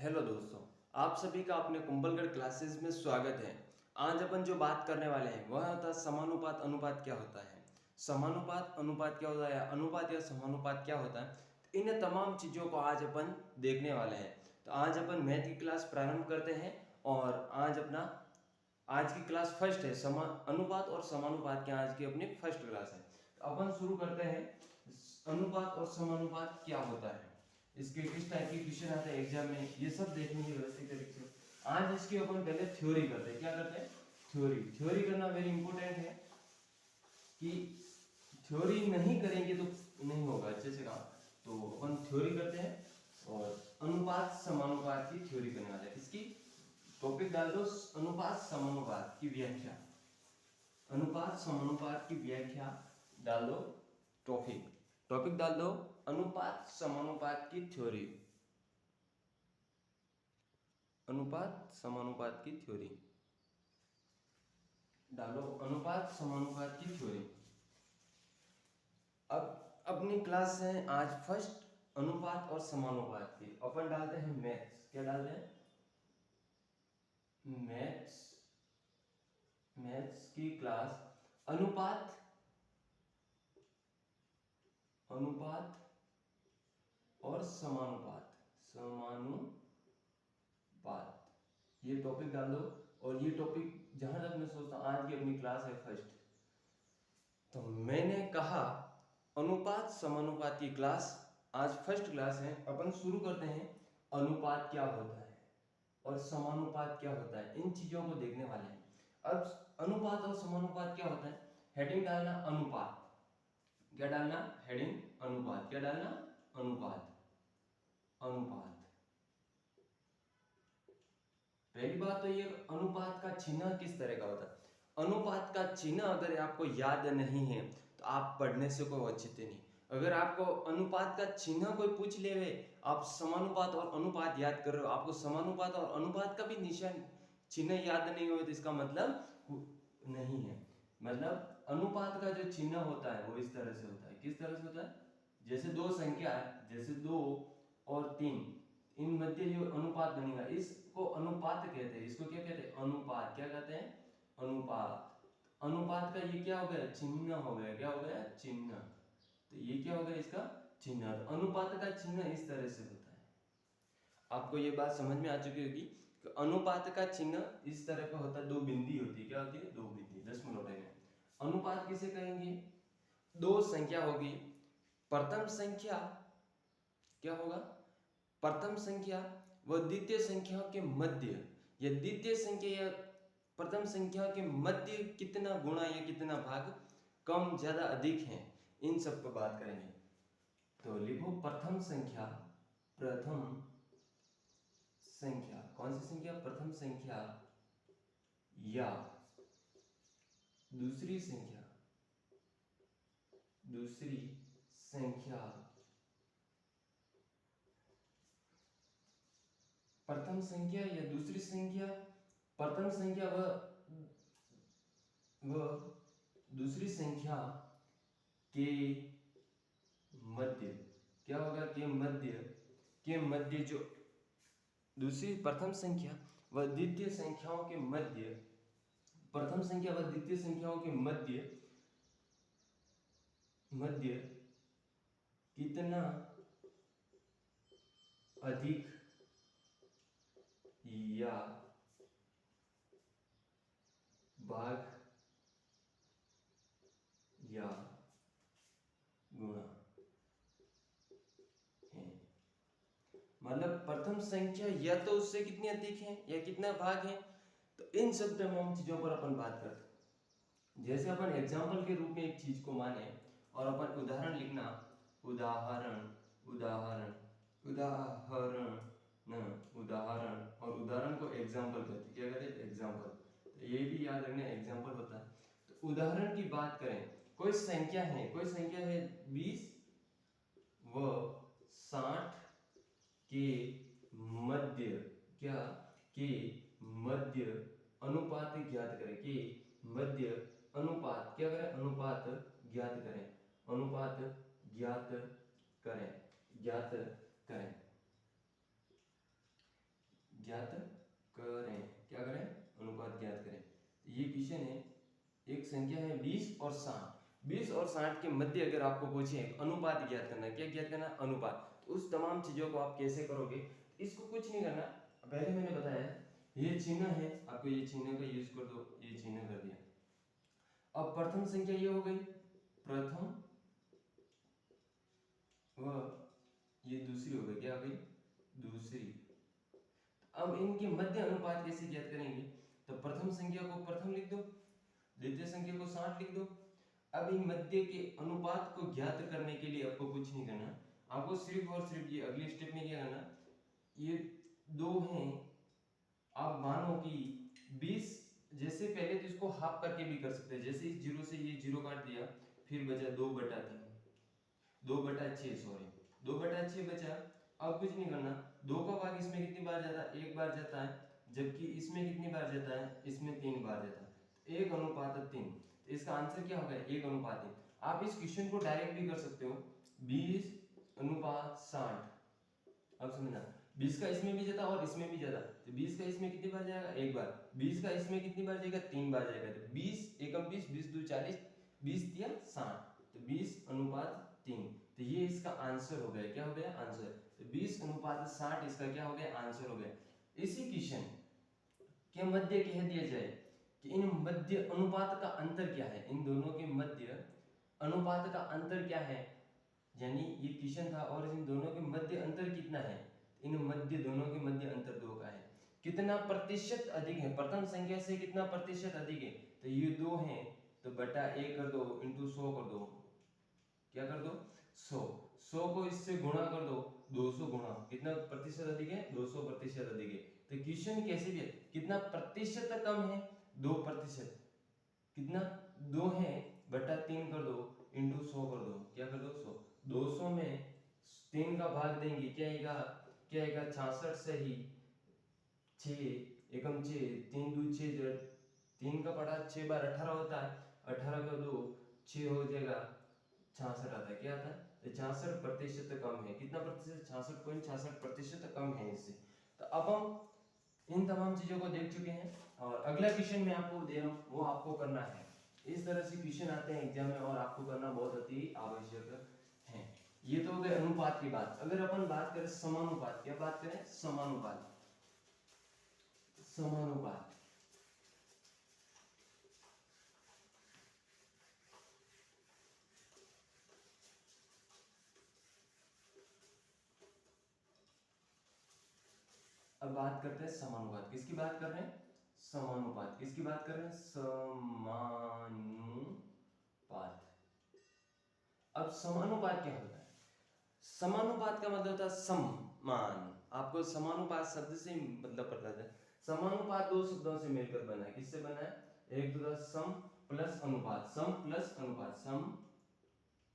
Hello दोस्तों, आप सभी का अपने कुंभलगढ़ क्लासेस में स्वागत है। आज अपन जो बात करने वाले हैं वह होता है समानुपात अनुपात क्या होता है। समानुपात अनुपात क्या होता है, अनुपात या समानुपात क्या होता है, तो इन तमाम चीज़ों को आज अपन देखने वाले हैं। तो आज अपन मैथ की क्लास प्रारंभ करते हैं और आज की क्लास फर्स्ट है। अनुपात और समानुपात की आज की अपनी फर्स्ट क्लास है। तो अपन शुरू करते हैं। अनुपात और समानुपात क्या होता है, इसके किस टाइप के क्वेश्चन आते हैं एग्जाम में, ये सब देखेंगे व्यवस्थित तरीके से। आज इसकी अपन पहले थ्योरी करते हैं। क्या करते हैं? थ्योरी करना वेरी इंपॉर्टेंट है कि थ्योरी नहीं करेंगे तो नहीं होगा अच्छे से काम। तो अपन थ्योरी करते हैं और अनुपात समानुपात की थ्योरी करने वाले हैं। इसकी टॉपिक डाल दो, अनुपात समानुपात की व्याख्या। अनुपात समानुपात की व्याख्या डाल दो। टॉपिक टॉपिक डाल दो, अनुपात समानुपात की थ्योरी। अनुपात समानुपात की थ्योरी डालो, अनुपात समानुपात की थ्योरी। अब अपनी क्लास है आज फर्स्ट अनुपात और समानुपात की। अपन डालते हैं मैथ्स। क्या डालते हैं? मैथ्स। मैथ्स की क्लास अनुपात अनुपात और समानुपात ये टॉपिक डाल दो। और ये टॉपिक जहां तक मैं सोचता हूं आज की अपनी क्लास है फर्स्ट, तो मैंने कहा अनुपात समानुपात की क्लास आज फर्स्ट क्लास है। अपन शुरू करते हैं। अनुपात क्या होता है और समानुपात क्या होता है, इन चीजों को देखने वाले हैं। अब अनुपात और समानुपात क्या होता है, हेडिंग डालना अनुपात। क्या डालना? हेडिंग अनुपात। क्या डालना? अनुपात। अनुपात। पहली बात तो ये, अनुपात का चिन्ह किस तरह का होता है। अनुपात का चिन्ह अगर आपको याद नहीं है तो आप पढ़ने से कोई औचित्य नहीं। अगर आपको अनुपात का चिन्ह कोई पूछ ले, आप समानुपात और अनुपात याद कर रहे हो, आपको समानुपात और अनुपात का भी निशान चिन्ह याद नहीं हो, तो इसका मतलब नहीं है। मतलब अनुपात का जो चिन्ह होता है वो इस तरह से होता है। किस तरह से होता है? जैसे दो संख्या है, जैसे 2 और 3, इन मध्य जो अनुपात बनेगा इसको अनुपात कहते हैं। इसको क्या कहते हैं? अनुपात। क्या कहते हैं? अनुपात। अनुपात का ये क्या हो गया? चिन्ह हो गया। क्या हो गया? चिन्ह। तो ये क्या हो गया? इसका चिन्ह। तो अनुपात का चिन्ह इस तरह से होता है। आपको ये बात समझ में आ चुकी होगी कि अनुपात का चिन्ह इस तरह का होता है। दो बिंदी होती है। क्या होती है? दो बिंदी। दशमलव में अनुपात किसे कहेंगे? दो संख्या होगी। प्रथम संख्या क्या होगा? प्रथम संख्या व द्वितीय संख्या के मध्य, या द्वितीय संख्या या प्रथम संख्या के मध्य कितना गुणा या कितना भाग कम ज्यादा अधिक है, इन सब पर बात करेंगे। तो लिखो प्रथम संख्या। प्रथम संख्या कौन सी संख्या? प्रथम संख्या या दूसरी संख्या। दूसरी संख्या। प्रथम संख्या या दूसरी संख्या। प्रथम संख्या व दूसरी संख्या के मध्य। क्या होगा? के मध्य जो दूसरी प्रथम संख्या व द्वितीय संख्याओं के मध्य, प्रथम संख्या व द्वितीय संख्याओं के मध्य कितना अधिक या भाग या गुणा है। मतलब प्रथम संख्या या तो उससे कितनी अधिक है या कितना भाग है। तो इन सब तमाम चीजों पर अपन बात करते हैं। जैसे अपन एग्जाम्पल के रूप में एक चीज को माने और अपन उदाहरण लिखना। उदाहरण उदाहरण उदाहरण उदाहरण, और उदाहरण को एग्जाम्पल कहते हैं। क्या कहते हैं? एग्जाम्पल। तो ये भी याद रखना, एग्जाम्पल होता है। तो उदाहरण की बात करें, कोई संख्या है 20 व 60 के मध्य। क्या? के मध्य अनुपात ज्ञात करें। के मध्य अनुपात क्या करें? अनुपात ज्ञात करें। अनुपात ज्ञात करें। ज्ञात करें। ज्ञात करें। क्या करें? अनुपात ज्ञात करें। ये क्वेश्चन है, एक संख्या है 20 और 60। 20 और 60 के मध्य अगर आपको पूछे अनुपात ज्ञात करना, क्या ज्ञात करना? अनुपात। तो उस तमाम चीजों को आप कैसे करोगे? इसको कुछ नहीं करना, पहले मैंने बताया ये चिन्ह है, आपको ये चिन्ह का यूज कर दो, ये चिन्ह कर दिया। अब प्रथम संख्या ये हो गई, प्रथम, व ये दूसरी हो गई, क्या हो गई? दूसरी। अब इनके मध्य अनुपात कैसे ज्ञात करेंगे? तो प्रथम संख्या को प्रथम लिख दो, द्वितीय संख्या को 60 लिख दो। अब इन मध्य के अनुपात को ज्ञात करने के लिए आपको कुछ नहीं करना, आपको सिर्फ और सिर्फ ये अगले स्टेप में क्या करना, ये दो हैं, आप मानो कि 20, जैसे पहले तो इसको हाफ करके भी कर सकते हैं, जैसे इस जीरो से ये जीरो काट दिया, फिर बचा 2/3, 2/6 सॉरी, 2/6 बचा। अब कुछ नहीं करना, 2 का भाग इसमें कितनी बार जाता है? 1 बार जाता है, जबकि इसमें कितनी बार जाता है? इसमें 3 बार जाता है, 1:3। तो इसका आंसर क्या होगा? 1:3। आप इस क्वेश्चन को डायरेक्ट भी कर सकते हो, 20:60। अब समझना, 20 का इसमें भी जाता और इसमें भी जाता, तो 20 का इसमें कितनी बार जाएगा? 1 बार। 20 का इसमें कितनी बार जाएगा? 3 बार जाएगा। तो 20 एकम 20, 20 दू 40, 20 तिया 60, तो 20:3। तो ये इसका आंसर हो गया। क्या हो गया? आंसर। तो 20:60 इसका क्या हो गया? आंसर हो गया। इसी क्वेश्चन के मध्य कह दिया जाए कि इन मध्य अनुपात का अंतर क्या है, इन दोनों के मध्य अनुपात का अंतर क्या है, यानी ये क्वेश्चन था और इन दोनों के मध्य अंतर कितना है, इन मध्य दोनों के मध्य अंतर 2 का है। कितना प्रतिशत अधिक है? प्रथम संख्या से कितना प्रतिशत अधिक है? तो ये 2 है, तो बटा 1 कर दो, इंटू 100 कर दो। क्या कर दो? 100। 100 को इससे गुणा कर दो, 200 गुणा, कितना प्रतिशत अधिक है? 200% अधिक है। तो क्वेश्चन कैसे भी है, कितना प्रतिशत कम है? 2%। कितना? 2 है, बटा 3 कर दो, इंटू 100 कर दो। क्या कर दो? 100। 200 में 3 का भाग देंगे, क्या आएगा? क्या आएगा? 66 सही, 6 एकम 6, 3 दू 6, 3 का पड़ा 6 बार 18 होता है, 18 का 2 6 हो जाएगा, 66 आता है। क्या आता है? तो 66% कम है। कितना प्रतिशत? 66.66% कम है इससे। तो अब हम इन तमाम चीजों को देख चुके हैं और अगला क्वेश्चन मैं आपको दे रहा हूँ, वो आपको करना है। इस तरह से क्वेश्चन आते हैं एग्जाम में और आपको करना बहुत अति आवश्यक है। ये तो हो गए अनुपात की बात। अगर अपन बात करें समानुपात, क्या बात करें? समानुपात। समानुपात अब बात करते हैं समानुपात। किसकी बात कर रहे हैं? समानुपात। किसकी बात कर रहे हैं? समानुपात। अब समानुपात क्या होता है? समानुपात का मतलब होता है समान। आपको समानुपात शब्द से मतलब पता है। समानुपात 2 शब्दों से मिलकर बना है। किससे बना है? एक तो सम प्लस अनुपात, सम प्लस अनुपात, सम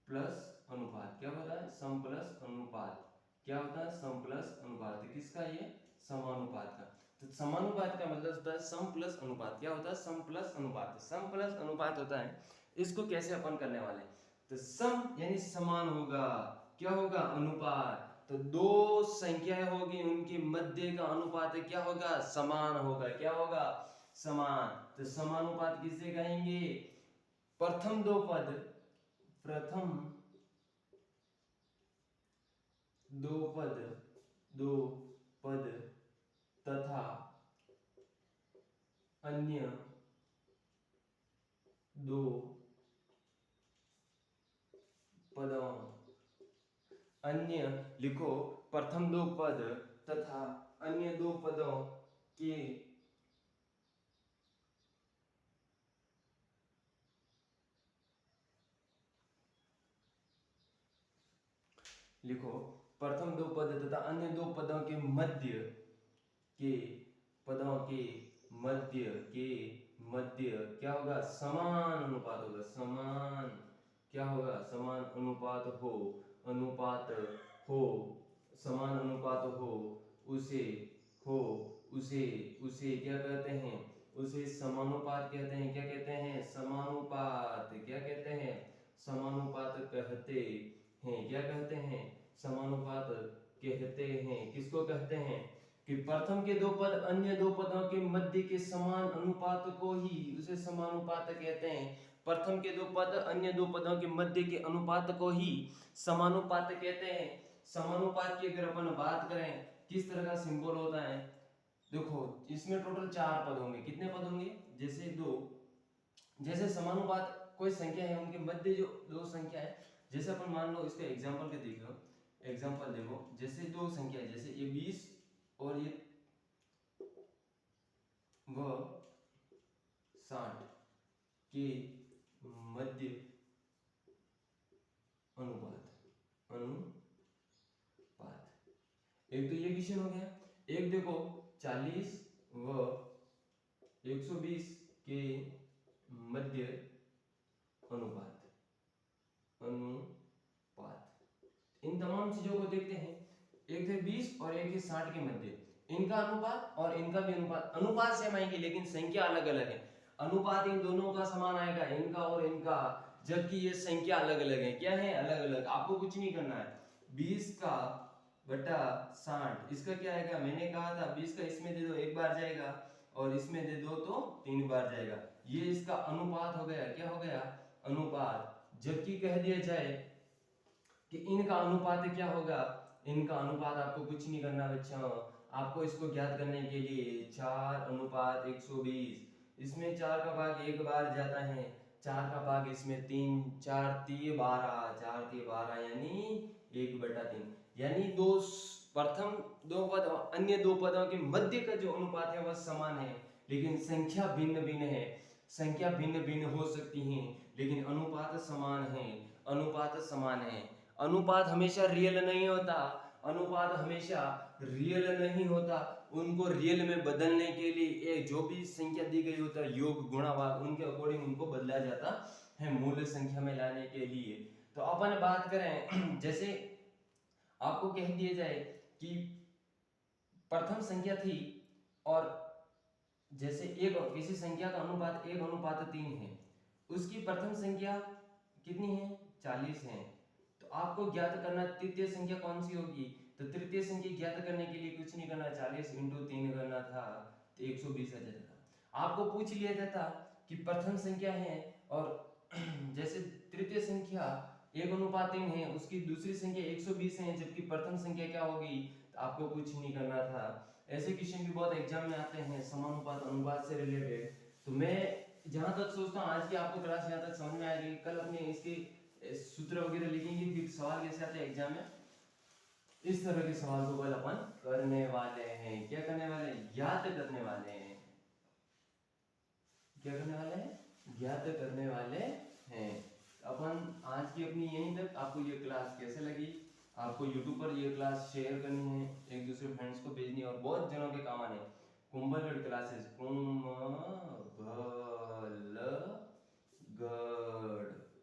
प्लस अनुपात। क्या होता है? सम प्लस अनुपात। क्या होता है? सम प्लस अनुपात। किसका? ये समानुपात का। तो समानुपात का मतलब होता है सम प्लस अनुपात। क्या होता है? सम प्लस अनुपात। सम प्लस अनुपात होता है, इसको कैसे अपन करने वाले? तो सम यानी समान होगा, क्या होगा? अनुपात। तो दो संख्याएं होगी, उनके मध्य का अनुपात क्या होगा? समान होगा। क्या होगा? समान। तो समानुपात किसे कहेंगे? प्रथम दो पद, प्रथम दो पद तथा अन्य दो पदों, अन्य लिखो, प्रथम दो पद तथा अन्य दो पदों के लिखो, प्रथम दो पद तथा अन्य दो पदों के मध्य के पदों के मध्य क्या होगा? समान अनुपात होगा। समान क्या होगा? समान अनुपात हो, अनुपात हो, समान अनुपात हो, उसे हो, उसे क्या कहते हैं? उसे समानुपात कहते हैं। क्या कहते हैं? समानुपात। क्या कहते हैं? समानुपात कहते हैं। क्या कहते हैं? समानुपात कहते हैं। किसको कहते हैं? कि प्रथम के दो पद अन्य दो पदों के मध्य के समान अनुपात को ही उसे समानुपात कहते हैं। प्रथम के दो पद अन्य दो पदों के मध्य के अनुपात को ही समानुपात कहते हैं। समानुपात की अगर अपन बात करें किस तरह का सिंबल होता है, देखो इसमें टोटल 4 पद होंगे। कितने पद होंगे? जैसे दो, जैसे समानुपात कोई संख्या है उनके मध्य जो दो संख्या है, जैसे अपन मान लो इसका एग्जांपल के देखो, एग्जांपल देखो, जैसे दो संख्या है, जैसे ये 20 और ये वो 60 के मध्य अनुपात एक तो ये क्वेश्चन हो गया। एक देखो 40 व 120 के मध्य अनुपात इन तमाम चीजों को देखते हैं। एक थे 20 और एक थे 60 के मध्य, इनका अनुपात और इनका भी अनुपात सेम आएंगे लेकिन संख्या अलग अलग है। अनुपात इन दोनों का समान आएगा, इनका और इनका, जबकि ये संख्या अलग अलग है। क्या है? अलग अलग। आपको कुछ नहीं करना है, 20 का बटा 60 इसका क्या आएगा? मैंने कहा था 20 का इसमें दे दो 1 बार जाएगा और इसमें दे दो तो 3 बार जाएगा। ये इसका अनुपात हो गया। क्या हो गया? अनुपात। जबकि कह दिया जाए कि इनका अनुपात क्या होगा, इनका अनुपात आपको कुछ नहीं करना बच्चों, आपको इसको ज्ञात करने के लिए 4:120, इसमें 4 का भाग 1 बार जाता है, 4 का भाग इसमें 3, 4 3 12, 4 3 12 यानी 1/3, यानी दो प्रथम दो पद अन्य दो पदों के मध्य का जो अनुपात है वह समान है लेकिन संख्या भिन्न भिन्न है। संख्या भिन्न भिन्न हो सकती है लेकिन अनुपात समान है। अनुपात समान है। अनुपात हमेशा रियल नहीं होता। अनुपात हमेशा रियल नहीं होता। उनको रियल में बदलने के लिए एक जो भी संख्या दी गई होता है योग गुणा भाग उनके अकॉर्डिंग उनको बदला जाता है मूल संख्या में लाने के लिए। तो अपन बात करें जैसे आपको कह दिया जाए कि प्रथम संख्या थी और जैसे एक किसी संख्या का अनुपात 1:3 है, उसकी प्रथम संख्या कितनी है? 40 है। तो आपको ज्ञात करना तृतीय संख्या कौन सी होगी। तो तृतीय संख्या ज्ञात करने के लिए कुछ नहीं करना, 40 × 3 करना था तो 120 आ जाता था। आपको पूछ लिया जाता कि प्रथम संख्या है और जैसे तृतीय संख्या 1:3 है, उसकी दूसरी संख्या 120 है, जबकि प्रथम संख्या क्या होगी, तो आपको कुछ नहीं करना था। ऐसे क्वेश्चन भी बहुत एग्जाम में आते हैं समानुपात अनुपात से रिलेटेड। तो मैं जहां तक सोचता हूँ आज की आपको क्लास यहाँ तक समझ में आएगी। कल अपने इसके सूत्र वगैरह लिखेंगे, फिर सवाल कैसे आते हैं एग्जाम में, इस तरह के सवाल को कल अपन करने वाले हैं। क्या करने वाले हैं? ज्ञात करने वाले हैं। क्या करने वाले हैं? ज्ञात करने वाले हैं। अपन आज की अपनी यहीं तक। आपको ये क्लास कैसे लगी? आपको YouTube पर ये क्लास शेयर करनी है, एक दूसरे फ्रेंड्स को भेजनी है और बहुत जनों के काम आने। कुंभलगढ़ क्लासेस, कुंभलगढ़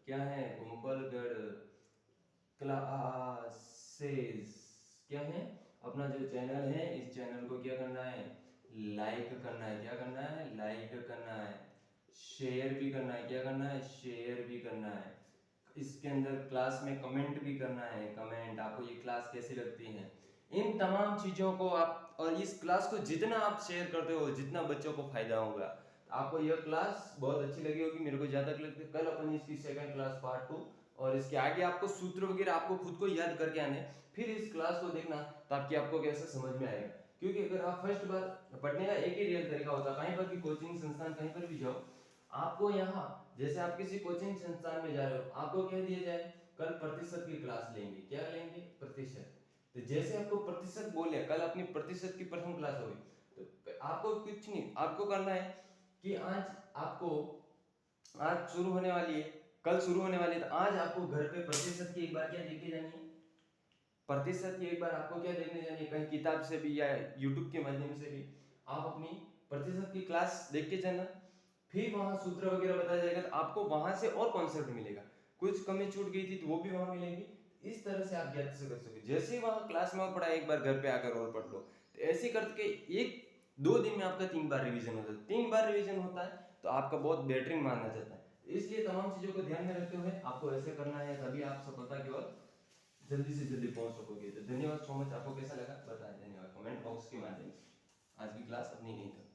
क्या है? कुंभलगढ़ क्लासेस क्या है? अपना जो चैनल है इस चैनल को क्या करना है? लाइक करना है। क्या करना है? लाइक करना है। शेयर भी करना है। क्या करना है? शेयर भी करना है। इसके अंदर क्लास में कमेंट भी करना है। कमेंट आपको ये क्लास कैसी लगती है, इन तमाम चीज़ों को आप, और इस क्लास को जितना आप शेयर करते हो जितना बच्चों को फायदा होगा। आपको यह क्लास बहुत अच्छी लगी होगी, मेरे को ज़्यादा लगती है। कल अपन इसकी सेकंड क्लास पार्ट 2 और इसके आगे आपको सूत्र वगैरह आपको खुद को याद करके आने, फिर इस क्लास को देखना ताकि आपको कैसे समझ में आएगा। क्योंकि अगर आप फर्स्ट बार पढ़ने का एक ही रियल तरीका होता है, कहीं पर भी कोचिंग संस्थान कहीं पर भी जाओ, आपको यहाँ जैसे आप किसी कोचिंग संस्थान में जा रहे हो, आपको कह दिया जाए कल प्रतिशत की क्लास लेंगे। क्या लेंगे? प्रतिशत। तो जैसे आपको प्रतिशत बोले कल अपनी प्रतिशत की प्रथम क्लास होगी, तो आपको कुछ नहीं, आपको करना है कि आज शुरू होने वाली है, कल शुरू होने वाली है, तो आज आपको घर पे प्रतिशत की एक बार क्या देख के जानी है, प्रतिशत की एक बार आपको क्या देखने जानी है, कहीं किताब से भी या यूट्यूब के माध्यम से भी आप अपनी प्रतिशत की क्लास देख के जाना। फिर वहां सूत्र वगैरह बताया जाएगा, तो आपको वहां से और कॉन्सेप्ट मिलेगा। कुछ कमी छूट गई थी तो वो भी वहां मिलेगी। इस तरह से आप ज्ञात से कर सके। जैसे ही वहां क्लास में और पढ़ा, एक बार घर पे आकर और पढ़ लो। तो ऐसे करके 1-2 दिन में आपका 3 बार रिवीजन होता है। 3 बार रिवीजन होता है तो आपका बहुत बेहतरीन माना जाता है। इसलिए तमाम चीजों को ध्यान में रखते हुए आपको ऐसे करना है, तभी आप सफलता की ओर जल्दी से जल्दी पहुंच सकोगे। तो धन्यवाद सो मच। आपको कैसा लगा बताएं, धन्यवाद। कमेंट बॉक्स के माध्यम से। आज की क्लास अपनी यहीं तक।